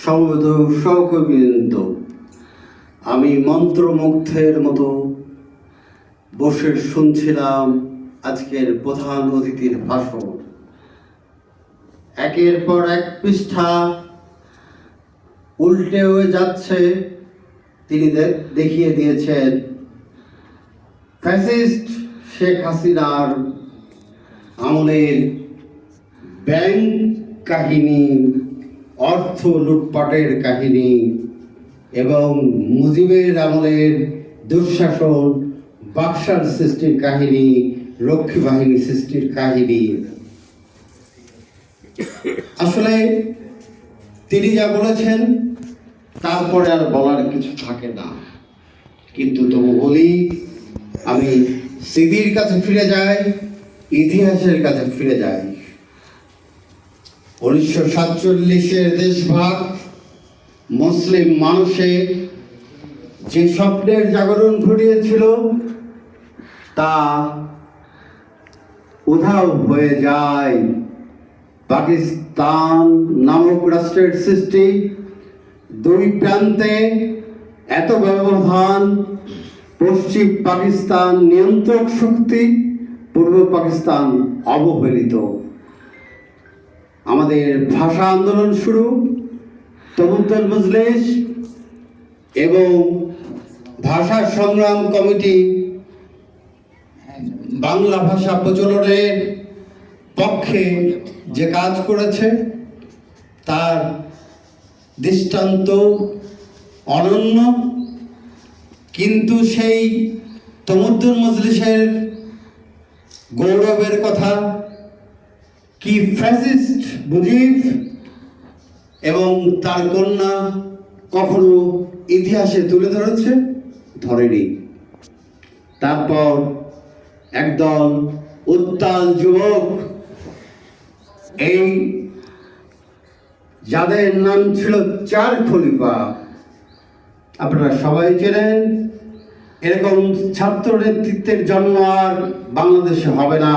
সমবেত সহকর্মীবৃন্দ, আমি মন্ত্রমুগ্ধের মতো বসে শুনছিলাম আজকের প্রধান অতিথির ভাষণ। একের পর এক পৃষ্ঠা উল্টে হয়ে যাচ্ছে। তিনি দেখিয়ে দিয়েছেন ফ্যাসিস্ট শেখ হাসিনার আমলের ব্যাংক কাহিনী, অর্থ লুটপাটের কাহিনী এবং মুজিবের আমলের দুঃশাসন, বাকশাল সৃষ্টির কাহিনী, রক্ষী বাহিনী সৃষ্টির কাহিনী। আসলে তিনি যা বলেছেন তারপরে আর বলার কিছু থাকে না, কিন্তু তবু বলি, আমি স্মৃতির কাছে ফিরে যাই, ইতিহাসের কাছে ফিরে যাই। 1947-এর দেশভাগ মুসলিম মানুষে যে স্বপ্নের জাগরণ ঘটিয়েছিল তা উধাও হয়ে যায়। পাকিস্তান নামক রাষ্ট্রের সৃষ্টি, দুই প্রান্তে এত ব্যবধান, পশ্চিম পাকিস্তান নিয়ন্ত্রক শক্তি, পূর্ব পাকিস্তান অবহেলিত। আমাদের ভাষা আন্দোলন শুরু, তমুদ্দুল মজলিস এবং ভাষা সংগ্রাম কমিটি বাংলা ভাষা প্রচলনের পক্ষে যে কাজ করেছে তার দৃষ্টান্ত অনন্য। কিন্তু সেই তমুদ্দুল মজলিসের গৌরবের কথা কি ফ্যাসিস্ট মুজিব এবং তার কন্যা কখনো ইতিহাসে তুলে ধরেছে? ধরেনি। তারপর একদল উত্তাল যুবক, এই যাদের নাম ছিল চার খলিফা, আপনারা সবাই চেনেন। এরকম ছাত্র নেতৃত্বের জন্ম আর বাংলাদেশে হবে না।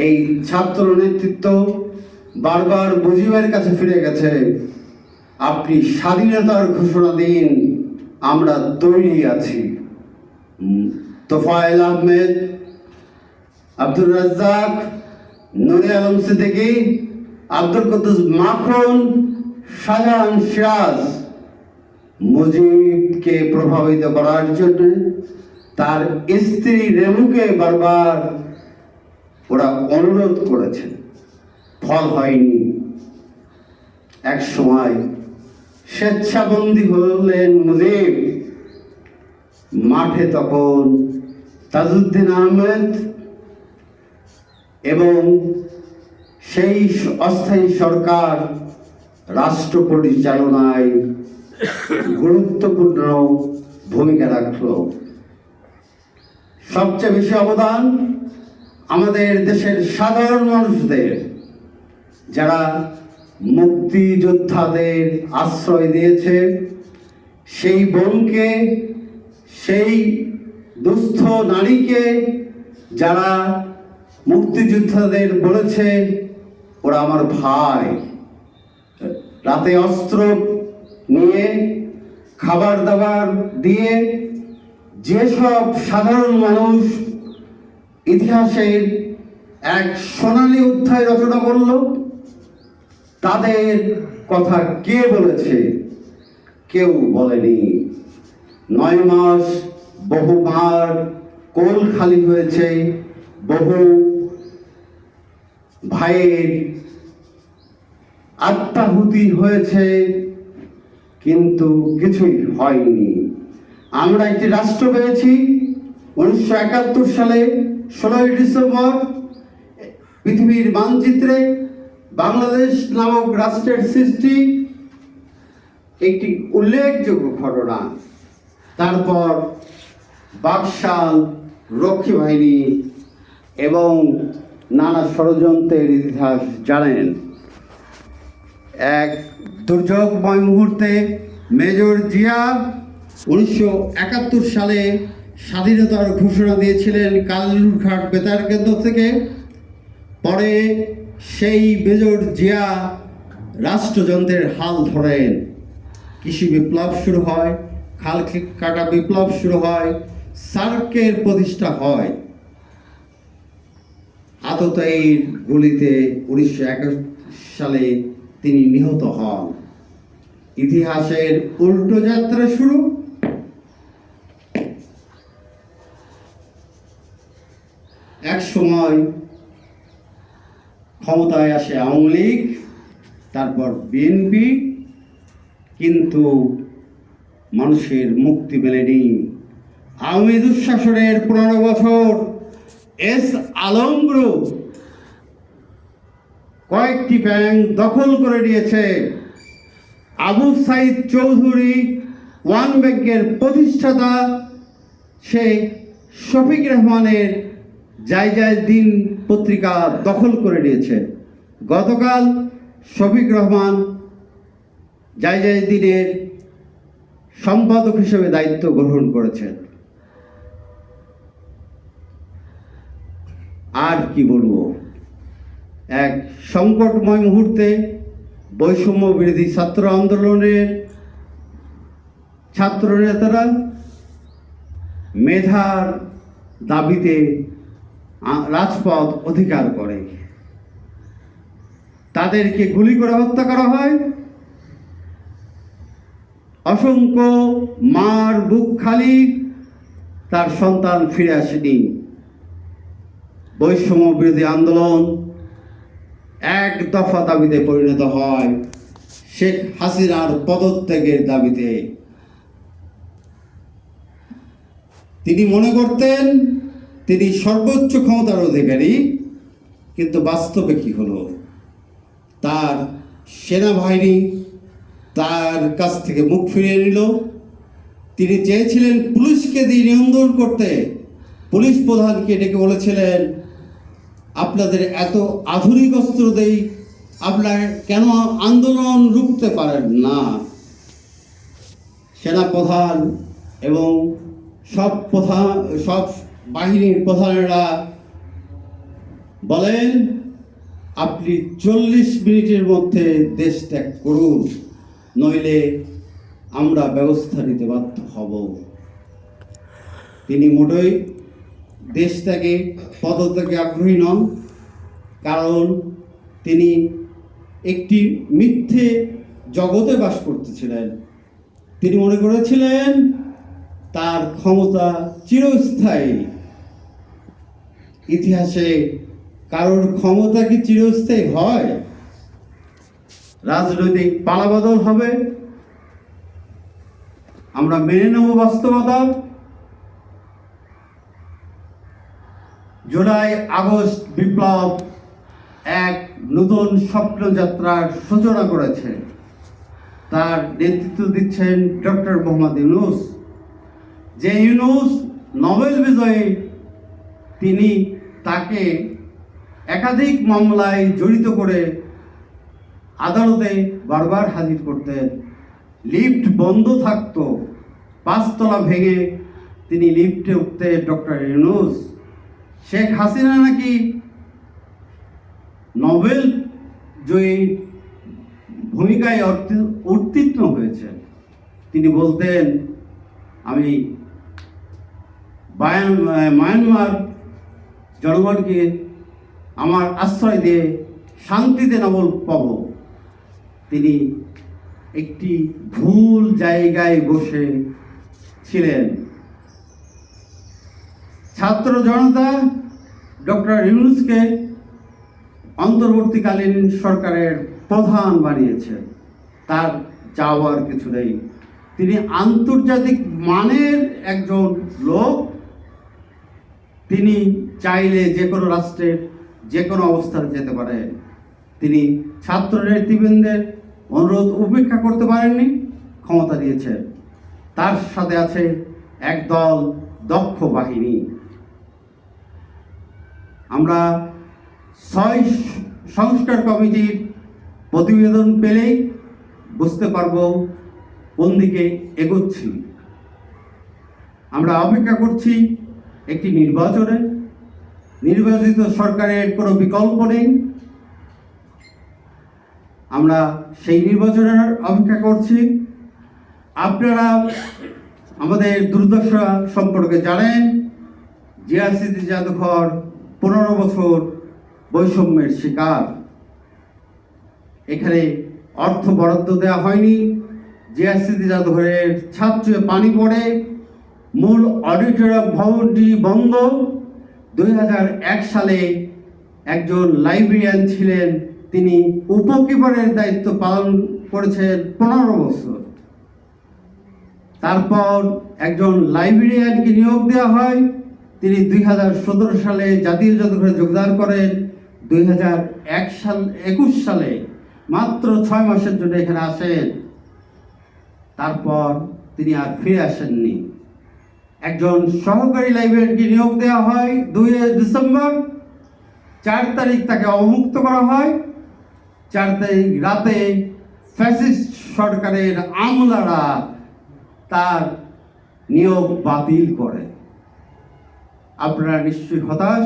এই ছাত্র নেতৃত্ব বারবার মুজিবের কাছে ফিরে গেছে। আপনি স্বাধীনতার ঘোষণা দিন, আমরা তৈরি আছি। তোফায়েল আহমেদ, আব্দুর রাজ্জাক, নুরে আলম সিদ্দিকী, আব্দুল কুদ্দুস মাখন, শাহজাহান সিরাজ মুজিবকে প্রভাবিত করার জন্য তার স্ত্রী রেণুকে বারবার ওরা অনুরোধ করেছে, ফল হয়নি। এক সময় স্বেচ্ছাবন্দী হলেন মুজিব। মাঠে তখন তাজউদ্দিন আহমেদ এবং সেই অস্থায়ী সরকার রাষ্ট্র পরিচালনায় গুরুত্বপূর্ণ ভূমিকা রাখল। সবচেয়ে বেশি অবদান আমাদের দেশের সাধারণ মানুষদের, যারা মুক্তিযোদ্ধাদের আশ্রয় দিয়েছে, সেই বোনকে, সেই দুস্থ নারীকে, যারা মুক্তিযোদ্ধাদের বলেছে ওরা আমার ভাই, রাতে অস্ত্র নিয়ে খাবার দাবার দিয়ে যেসব সাধারণ মানুষ ইতিহাসের এক সোনালী অধ্যায় রচনা করল, তাদের কথা কে বলেছে? কেউ বলেনি। 9 মাস বহু মার কোল খালি হয়েছে, বহু ভাইয়ের আত্মাহুতি হয়েছে, কিন্তু কিছুই হয়নি। আমরা একটি রাষ্ট্র পেয়েছি 1971 সালে 16 ডিসেম্বর। পৃথিবীর মানচিত্রে বাংলাদেশ নামক রাষ্ট্রের সৃষ্টি একটি উল্লেখযোগ্য ঘটনা। তারপর বাকশাল, রক্ষী বাহিনী এবং নানা ষড়যন্ত্রের ইতিহাস জানেন। এক দুর্যোগময় মুহূর্তে মেজর জিয়া 1971 সালে স্বাধীনতার ঘোষণা দিয়েছিলেন কালুরঘাট বেতার কেন্দ্র থেকে। পরে সেই মেজর জিয়া রাষ্ট্রযন্ত্রের হাল ধরেন। কৃষি বিপ্লব শুরু হয়, খাল কাটা বিপ্লব শুরু হয়, সার্কের প্রতিষ্ঠা হয়। আততায়ীর গুলিতে 1921 সালে তিনি নিহত হন। ইতিহাসের উল্টো যাত্রা শুরু। এক সময় ক্ষমতায় আসে আওয়ামী লীগ, তারপর বিএনপি, কিন্তু মানুষের মুক্তি মেলেনি। আওয়ামী দুঃশাসনের 15 বছর এস আলম গ্রুপ কয়েকটি ব্যাংক দখল করে নিয়েছে। আবু সাইদ চৌধুরী ওয়ান ব্যাংকের প্রতিষ্ঠাতা, সে শফিক রহমানের জায়জায় দিন পত্রিকা দখল করে নিয়েছে। গতকাল শফিক রহমান জায়জায় দিনের সম্পাদক হিসেবে দায়িত্ব গ্রহণ করেছেন। আর কি বলবো, এক সংকটময় মুহূর্তে বৈষম্য বিরোধী ছাত্র আন্দোলনের ছাত্র নেতারা মেধার দাবিতে রাজপথ অধিকার করে। তাদেরকে গুলি করে হত্যা করা হয়। অসংখ্য মার বুক খালি, তার সন্তান ফিরে আসেনি। বৈষম্য বিরোধী আন্দোলন এক দফা দাবিতে পরিণত হয়, শেখ হাসিনার পদত্যাগের দাবিতে। তিনি মনে করতেন তিনি সর্বোচ্চ ক্ষমতার অধিকারী, কিন্তু বাস্তবে কি হলো? তার সেনাবাহিনী তার কাছ থেকে মুখ ফিরিয়ে নিল। তিনি চেয়েছিলেন পুলিশকে দিয়ে নিয়ন্ত্রণ করতে। পুলিশ প্রধানকে ডেকে বলেছিলেন, আপনাদের এত আধুনিক অস্ত্র দেই, আপনারা কেন আন্দোলন রুখতে পারেন না? সেনাপ্রধান এবং সব বাহিনীর প্রধানেরা বলেন, আপনি 40 মিনিটের মধ্যে দেশ ত্যাগ করুন, নইলে আমরা ব্যবস্থা নিতে বাধ্য হব। তিনি মোটেই দেশ ত্যাগে পদত্যাগে আগ্রহী নন, কারণ তিনি একটি মিথ্যে জগতে বাস করতেছিলেন। তিনি মনে করেছিলেন তার ক্ষমতা চিরস্থায়ী। ইতিহাসে কারোর ক্ষমতা কি চিরস্থায়ী হয়? রাজনৈতিক পালাবদল হবে, আমরা মেনে নেব বাস্তবতা। জুলাই আগস্ট বিপ্লব এক নতুন স্বপ্নযাত্রার সূচনা করেছে। তার নেতৃত্ব দিচ্ছেন ডক্টর মোহাম্মদ ইউনূস। যে ইউনূস নোবেল বিজয়ী, তিনি তাকে একাধিক মামলায় জড়িত করে আদালতে বারবার হাজির করতেন। লিফট বন্ধ থাকতো, 5 তলা ভেঙে তিনি লিফটে উঠতেন ডক্টর ইউনূস। শেখ হাসিনা নাকি নোবেল জয়ী ভূমিকায় উত্তীর্ণ হয়েছেন। তিনি বলতেন, আমি মায়ানমার জনগণকে আমার আশ্রয় দিয়ে শান্তিতে নোবেল পাব। তিনি একটি ভুল জায়গায় বসে ছিলেন। ছাত্র জনতা ডক্টর ইউনূসকে অন্তর্বর্তীকালীন সরকারের প্রধান বানিয়েছে। তার চাওয়ার কিছু নেই। তিনি আন্তর্জাতিক মানের একজন লোক। তিনি চাইলে যে কোনো রাষ্ট্রের যে কোনো অবস্থানে যেতে পারেন। তিনি ছাত্র নেতৃবৃন্দের অনুরোধ উপেক্ষা করতে পারেননি, ক্ষমতা দিয়েছেন। তার সাথে আছে একদল দক্ষ বাহিনী। আমরা 6 সংস্কার কমিটির প্রতিবেদন পেলেই বুঝতে পারব কোন দিকে এগোচ্ছি। আমরা অপেক্ষা করছি একটি নির্বাচনে। নির্বাচিত সরকারের কোনো বিকল্প নেই। আমরা সেই নির্বাচনের অপেক্ষা করছি। আপনারা আমাদের দুর্দশা সম্পর্কে জানেন। জিয়া স্মৃতি জাদুঘর 15 বছর বৈষম্যের শিকার। এখানে অর্থ বরাদ্দ দেওয়া হয়নি। জিয়া স্মৃতি জাদুঘরের ছাত্রে পানি পড়ে, মূল অডিটোরিয়াম ভবনটি বন্ধ। 2001 সালে একজন লাইব্রেরিয়ান ছিলেন, তিনি উপকিপারের দায়িত্ব পালন করেছেন 15 বছর। তারপর একজন লাইব্রেরিয়ানকে নিয়োগ দেওয়া হয়, তিনি 2017 সালে জাতীয় জাদুঘরে যোগদান করেন। 2021 সালে মাত্র 6 মাসের জন্য এখানে আসেন, তারপর তিনি আর ফিরে আসেননি। একজন সহকারী লাইব্রেরিয়ানকে নিয়োগ দেওয়া হয় 2 ডিসেম্বর। 4 তারিখ তাকে অবমুক্ত করা হয়। 4 তারিখ রাতে ফ্যাসিস্ট সরকারের আমলারা তার নিয়োগ বাতিল করে। আপনারা নিশ্চয়ই হতাশ?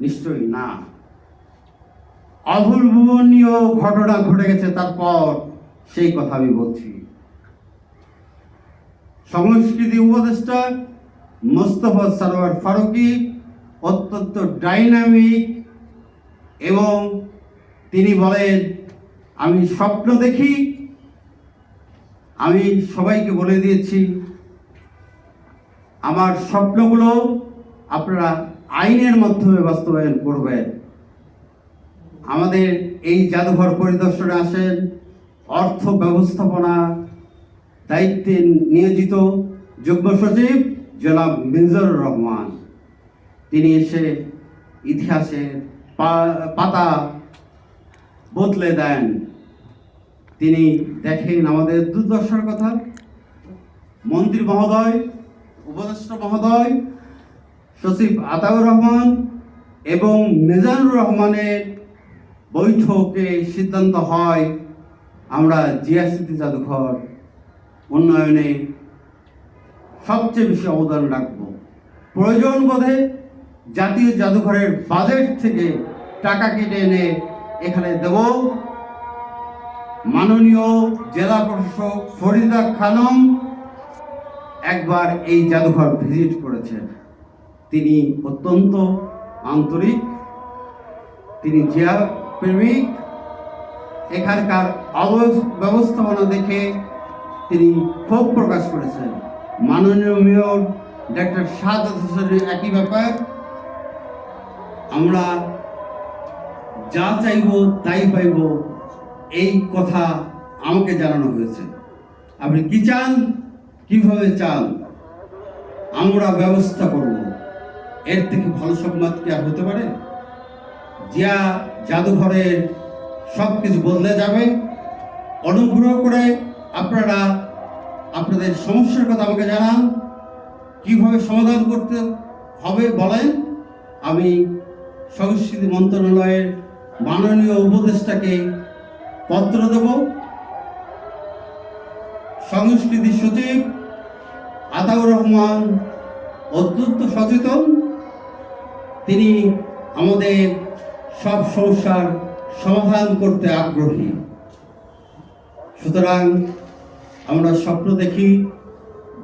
নিশ্চয়ই না। অভূতপূর্ব ঘটনা ঘটে গেছে, তারপর সেই কথা আমি বলছি। সংস্কৃতি উপদেষ্টা মোস্তফা সরোয়ার ফারুকী অত্যন্ত ডাইনামিক, এবং তিনি বলেন, আমি স্বপ্ন দেখি। আমি সবাইকে বলে দিয়েছি, আমার স্বপ্নগুলো আপনারা আইনের মাধ্যমে বাস্তবায়ন করবেন। আমাদের এই জাদুঘর পরিদর্শনে আসেন অর্থ ব্যবস্থাপনা দায়িত্বে নিয়োজিত যুগ্ম সচিব জনাব মিজানুর রহমান। তিনি এসে ইতিহাসের পাতা বদলে দেন। তিনি দেখেন আমাদের দুর্দশার কথা। মন্ত্রী মহোদয়, উপদেষ্টা মহোদয়, সচিব আতাউর রহমান এবং মিজানুর রহমানের বৈঠকে সিদ্ধান্ত হয় আমরা জিয়া স্মৃতি জাদুঘর উন্নয়নে সবচেয়ে বেশি অবদান রাখব। প্রয়োজন বোধে জাতীয় জাদুঘরের বাজেট থেকে টাকা কেটে এনে এখানে দেব। মাননীয় জেলা প্রশাসক ফরিদা খানম একবার এই জাদুঘর ভিজিট করেছেন। তিনি অত্যন্ত আন্তরিক, তিনি জিয়া প্রেমিক। এখানকার ব্যবস্থাপনা দেখে তিনি ক্ষোভ প্রকাশ করেছেন। মাননীয় মেয়র ডক্টর সাজ্জাদ হোসেনের একই ব্যাপার। আমরা যা চাইব তাই পাইব, এই কথা আমাকে জানানো হয়েছে। আপনি কি চান, কিভাবে চান, আমরা ব্যবস্থা করব। এর থেকে ভালো সংবাদ কি আর হতে পারে? জিয়া জাদুঘরের সব কিছু বদলে যাবে। অনুগ্রহ করে আপনারা আপনাদের সমস্যার কথা আমাকে জানান, কিভাবে সমাধান করতে হবে বলেন। আমি সংস্কৃতি মন্ত্রণালয়ের মাননীয় উপদেষ্টাকে পত্র দেব। সংস্কৃতি সচিব আতাউর রহমান অত্যন্ত সচেতন, তিনি আমাদের সব সমস্যার সমাধান করতে আগ্রহী। সুতরাং আমরা স্বপ্ন দেখি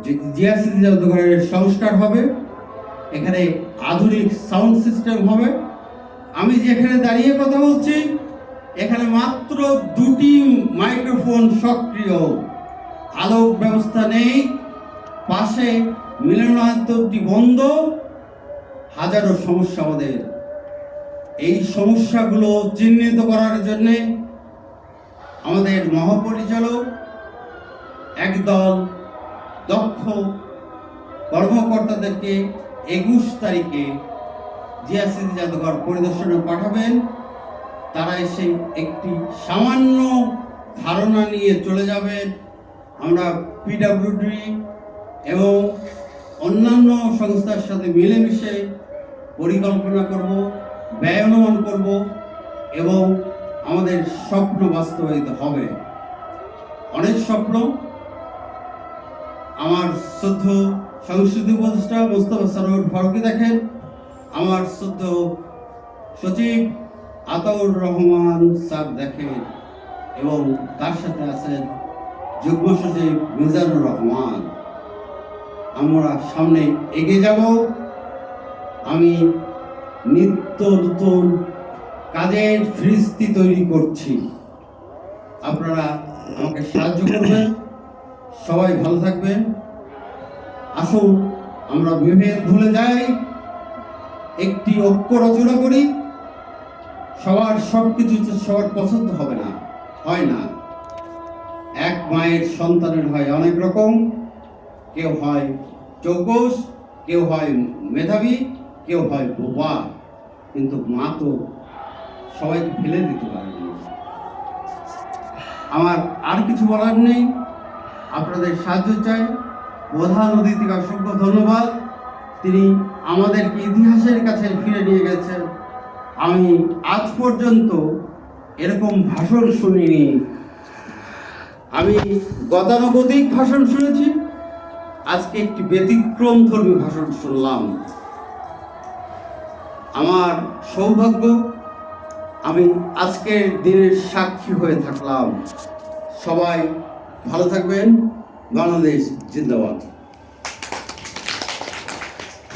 যে জিয়া স্মৃতি জাদুঘরের সংস্কার হবে, এখানে আধুনিক সাউন্ড সিস্টেম হবে। আমি যেখানে দাঁড়িয়ে কথা বলছি এখানে মাত্র 2টি মাইক্রোফোন সক্রিয়, আলোক ব্যবস্থা নেই, পাশে মিলনায়তনটি বন্ধ। হাজারো সমস্যা আমাদের। এই সমস্যাগুলো চিহ্নিত করার জন্য আমাদের মহাপরিচালক একদল দক্ষ কর্মকর্তাদেরকে 21 তারিখে জিয়া স্মৃতি জাদুঘর পরিদর্শনে পাঠাবেন। তারা এসে একটি সামান্য ধারণা নিয়ে চলে যাবেন। আমরা পিডব্লিউডি এবং অন্যান্য সংস্থার সাথে মিলেমিশে পরিকল্পনা করব, ব্যয় অনুমান করব এবং আমাদের স্বপ্ন বাস্তবায়িত হবে। অনেক স্বপ্ন। আমার শ্রদ্ধেয় সংস্কৃতি উপদেষ্টা মোস্তফা সরোয়ার ফারুকী দেখেন, আমার শ্রদ্ধেয় সচিব আতাউর রহমান স্যার দেখেন এবং তার সাথে আছেন যুগ্ম সচিব মিজানুর রহমান। আমরা সামনে এগিয়ে যাব। আমি নিত্য নতুন কাজের ফিরিস্তি তৈরি করছি, আপনারা আমাকে সাহায্য করবেন। সবাই ভালো থাকবেন। আসুন আমরা বিভেদ ভুলে যাই, একটি ঐক্য রচনা করি। সবার সব কিছু সবার পছন্দ হবে না, হয় না। এক মায়ের সন্তানের হয় অনেক রকম, কেউ হয় চৌকস, কেউ হয় মেধাবী, কেউ হয় বোবা, কিন্তু মা তো সবাইকে ফেলে দিতে পারে না। আমার আর কিছু বলার নেই, আপনাদের সাহায্য চাই। প্রধান অতিথিকে অসংখ্য ধন্যবাদ, তিনি আমাদেরকে ইতিহাসের কাছে ফিরে নিয়ে গেছেন। আমি আজ পর্যন্ত এরকম ভাষণ শুনিনি। আমি গতানুগতিক ভাষণ শুনেছি, আজকে একটি ব্যতিক্রমধর্মী ভাষণ শুনলাম। আমার সৌভাগ্য, আমি আজকের দিনের সাক্ষী হয়ে থাকলাম। সবাই ভালো থাকবেন। বাংলাদেশ জিন্দাবাদ।